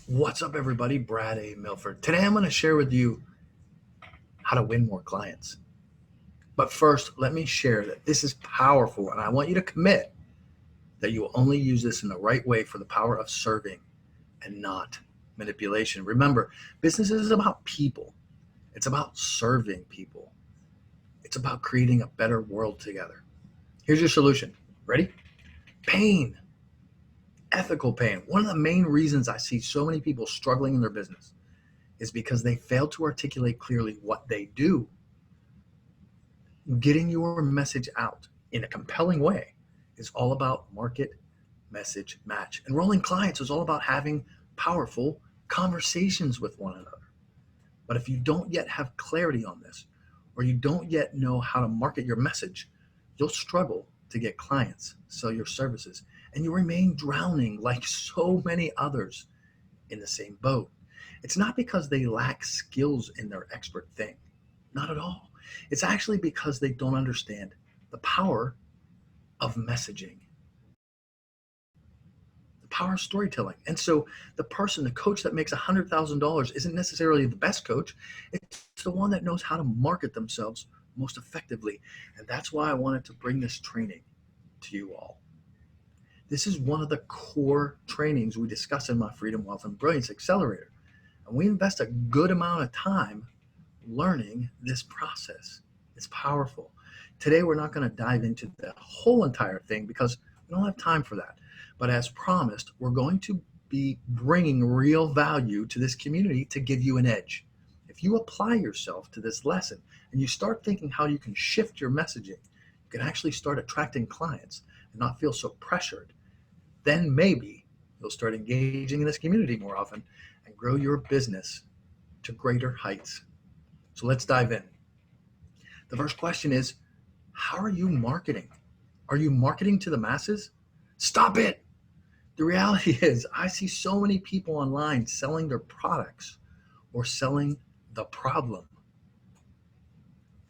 What's up, everybody? Brad A. Milford. Today, I'm going to share with you how to win more clients. But first, let me share that this is powerful, and I want you to commit that you will only use this in the right way for the power of serving and not manipulation. Remember, business is about people, it's about serving people, it's about creating a better world together. Here's your solution. Ready? Pain, ethical pain. One of the main reasons I see so many people struggling in their business is because they fail to articulate clearly what they do. Getting your message out in a compelling way is all about market, message, match. Enrolling clients is all about having powerful conversations with one another. But if you don't yet have clarity on this, or you don't yet know how to market your message, you'll struggle to get clients, sell your services, and you remain drowning like so many others in the same boat. It's not because they lack skills in their expert thing, not at all. It's actually because they don't understand the power of messaging, the power of storytelling. And so the coach that makes $100,000 isn't necessarily the best coach. It's the one that knows how to market themselves most effectively. And that's why I wanted to bring this training to you all. This is one of the core trainings we discuss in my Freedom, Wealth, and Brilliance Accelerator. And we invest a good amount of time learning this process. It's powerful. Today, we're not going to dive into the whole entire thing because we don't have time for that. But as promised, we're going to be bringing real value to this community to give you an edge. If you apply yourself to this lesson and you start thinking how you can shift your messaging, you can actually start attracting clients and not feel so pressured. Then maybe you'll start engaging in this community more often and grow your business to greater heights. So let's dive in. The first question is, how are you marketing? Are you marketing to the masses? Stop it. The reality is, I see so many people online selling their products or selling the problem.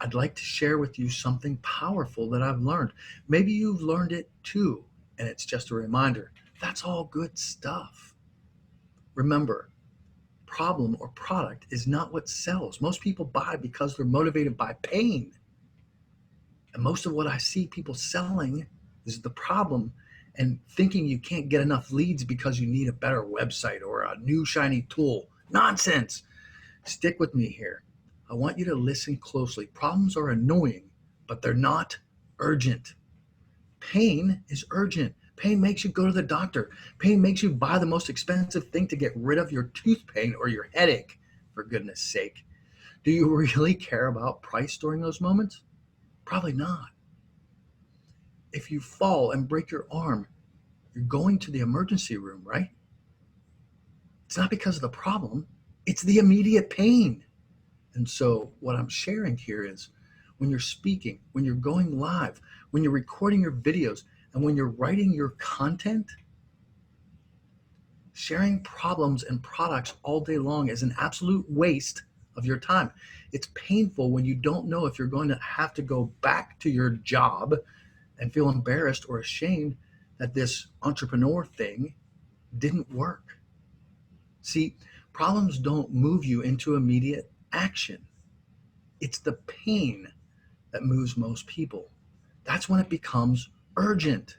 I'd like to share with you something powerful that I've learned. Maybe you've learned it too, and it's just a reminder. That's all good stuff. Remember, problem or product is not what sells. Most people buy because they're motivated by pain. And most of what I see people selling is the problem and thinking you can't get enough leads because you need a better website or a new shiny tool. Nonsense. Stick with me here. I want you to listen closely. Problems are annoying, but they're not urgent. Pain is urgent. Pain makes you go to the doctor. Pain makes you buy the most expensive thing to get rid of your tooth pain or your headache, for goodness sake. Do you really care about price during those moments? Probably not. If you fall and break your arm, you're going to the emergency room, right? It's not because of the problem, it's the immediate pain. And so, what I'm sharing here is when you're speaking, when you're going live, when you're recording your videos, and when you're writing your content, sharing problems and products all day long is an absolute waste of your time. It's painful when you don't know if you're going to have to go back to your job and feel embarrassed or ashamed that this entrepreneur thing didn't work. See, problems don't move you into immediate action. It's the pain that moves most people. That's when it becomes urgent.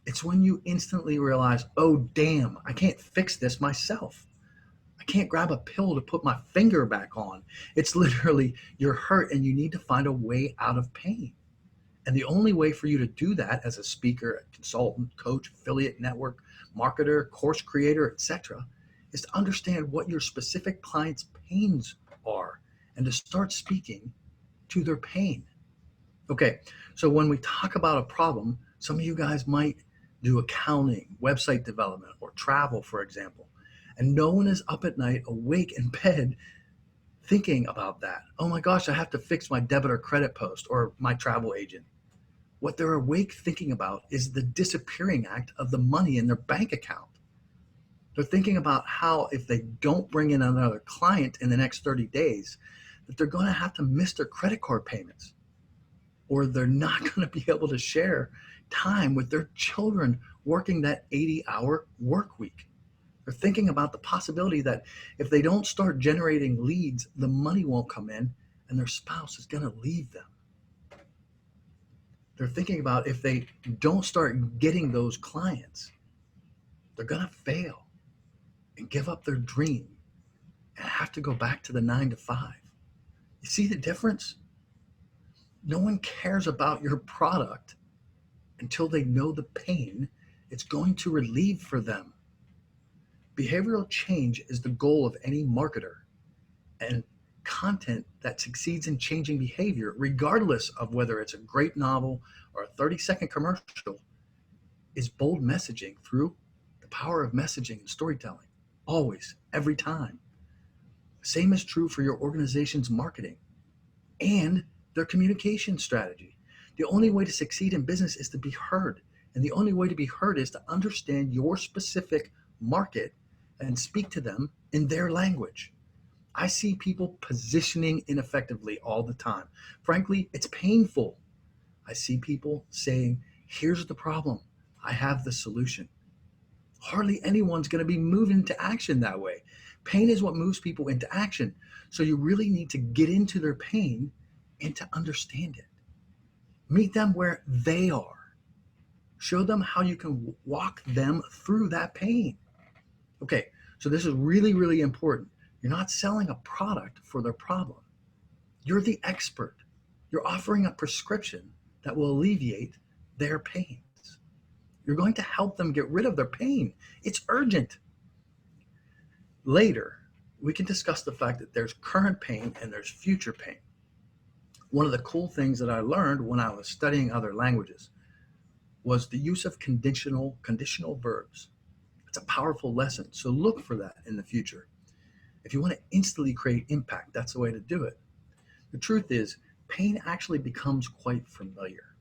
It's when you instantly realize, oh, damn, I can't fix this myself. I can't grab a pill to put my finger back on. It's literally you're hurt and you need to find a way out of pain. And the only way for you to do that as a speaker, consultant, coach, affiliate network, marketer, course creator, etc., is to understand what your specific client's pains are and to start speaking to their pain. Okay, so when we talk about a problem, some of you guys might do accounting, website development, or travel, for example, and no one is up at night awake in bed thinking about that. Oh my gosh, I have to fix my debit or credit post or my travel agent. What they're awake thinking about is the disappearing act of the money in their bank account. They're thinking about how if they don't bring in another client in the next 30 days, that they're going to have to miss their credit card payments, or they're not going to be able to share time with their children working that 80-hour work week. They're thinking about the possibility that if they don't start generating leads, the money won't come in and their spouse is going to leave them. They're thinking about if they don't start getting those clients, they're going to fail and give up their dream and have to go back to the 9 to 5. You see the difference? No one cares about your product until they know the pain it's going to relieve for them. Behavioral change is the goal of any marketer, and content that succeeds in changing behavior, regardless of whether it's a great novel or a 30-second commercial, is bold messaging through the power of messaging and storytelling. Always, every time. Same is true for your organization's marketing and their communication strategy. The only way to succeed in business is to be heard. And the only way to be heard is to understand your specific market and speak to them in their language. I see people positioning ineffectively all the time. Frankly, it's painful. I see people saying, here's the problem. I have the solution. Hardly anyone's going to be moving into action that way. Pain is what moves people into action. So you really need to get into their pain and to understand it. Meet them where they are. Show them how you can walk them through that pain. Okay, so this is really, really important. You're not selling a product for their problem. You're the expert. You're offering a prescription that will alleviate their pains. You're going to help them get rid of their pain. It's urgent. Later, we can discuss the fact that there's current pain and there's future pain. One of the cool things that I learned when I was studying other languages was the use of conditional verbs. It's a powerful lesson. So look for that in the future. If you want to instantly create impact, that's the way to do it. The truth is, pain actually becomes quite familiar.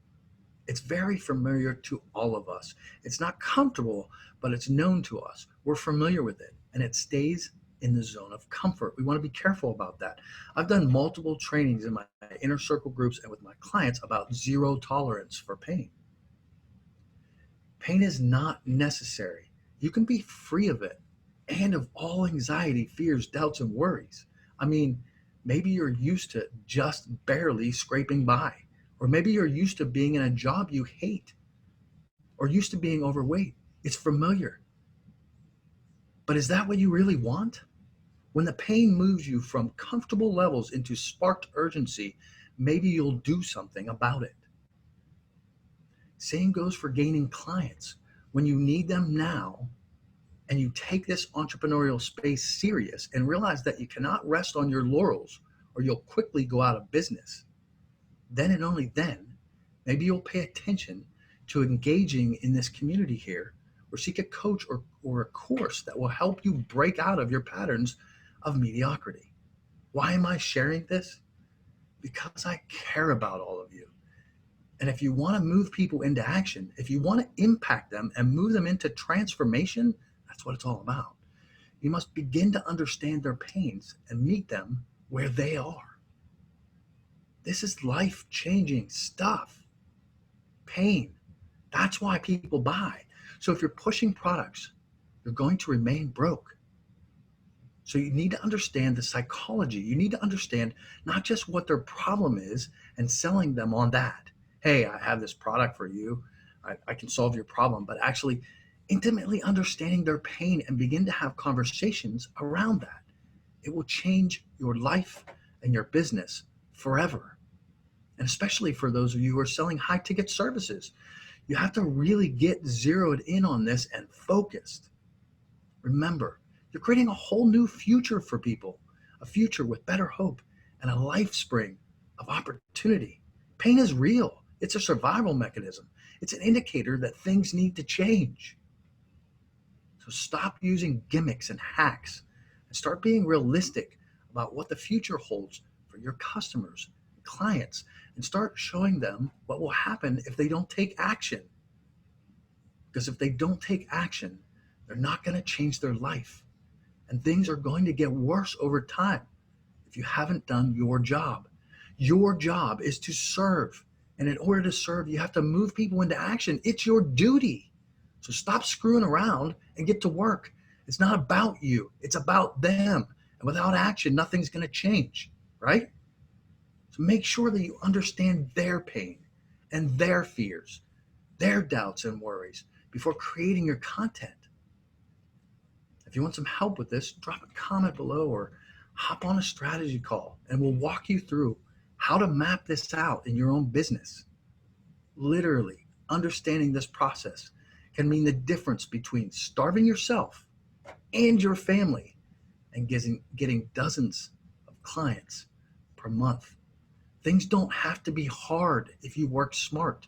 It's very familiar to all of us. It's not comfortable, but it's known to us. We're familiar with it, and it stays in the zone of comfort. We want to be careful about that. I've done multiple trainings in my inner circle groups and with my clients about zero tolerance for pain. Pain is not necessary. You can be free of it and of all anxiety, fears, doubts, and worries. I mean, maybe you're used to just barely scraping by, or maybe you're used to being in a job you hate, or used to being overweight. It's familiar. But is that what you really want? When the pain moves you from comfortable levels into sparked urgency, maybe you'll do something about it. Same goes for gaining clients. When you need them now, and you take this entrepreneurial space serious and realize that you cannot rest on your laurels or you'll quickly go out of business, then and only then, maybe you'll pay attention to engaging in this community here, or seek a coach or a course that will help you break out of your patterns of mediocrity. Why am I sharing this? Because I care about all of you. And if you want to move people into action, if you want to impact them and move them into transformation, that's what it's all about. You must begin to understand their pains and meet them where they are. This is life-changing stuff. Pain. That's why people buy. So if you're pushing products, you're going to remain broke. So you need to understand the psychology. You need to understand not just what their problem is and selling them on that. Hey, I have this product for you. I can solve your problem, but actually intimately understanding their pain and begin to have conversations around that. It will change your life and your business forever. And especially for those of you who are selling high ticket services, you have to really get zeroed in on this and focused. Remember, you're creating a whole new future for people, a future with better hope and a life spring of opportunity. Pain is real. It's a survival mechanism. It's an indicator that things need to change. So stop using gimmicks and hacks and start being realistic about what the future holds for your customers and clients, and start showing them what will happen if they don't take action. Because if they don't take action, they're not going to change their life. And things are going to get worse over time if you haven't done your job. Your job is to serve. And in order to serve, you have to move people into action. It's your duty. So stop screwing around and get to work It's not about you, it's about them. And without action, nothing's going to change, right? So make sure that you understand their pain and their fears, their doubts and worries before creating your content. If you want some help with this, drop a comment below or hop on a strategy call and we'll walk you through how to map this out in your own business. Literally, understanding this process can mean the difference between starving yourself and your family and getting dozens of clients per month. Things don't have to be hard if you work smart.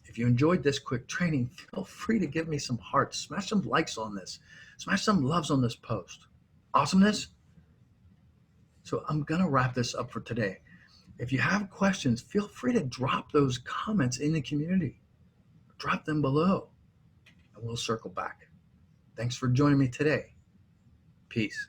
If you enjoyed this quick training, feel free to give me some hearts, smash some likes on this, smash some loves on this post. Awesomeness? So I'm going to wrap this up for today. If you have questions, feel free to drop those comments in the community. Drop them below and we'll circle back. Thanks for joining me today. Peace.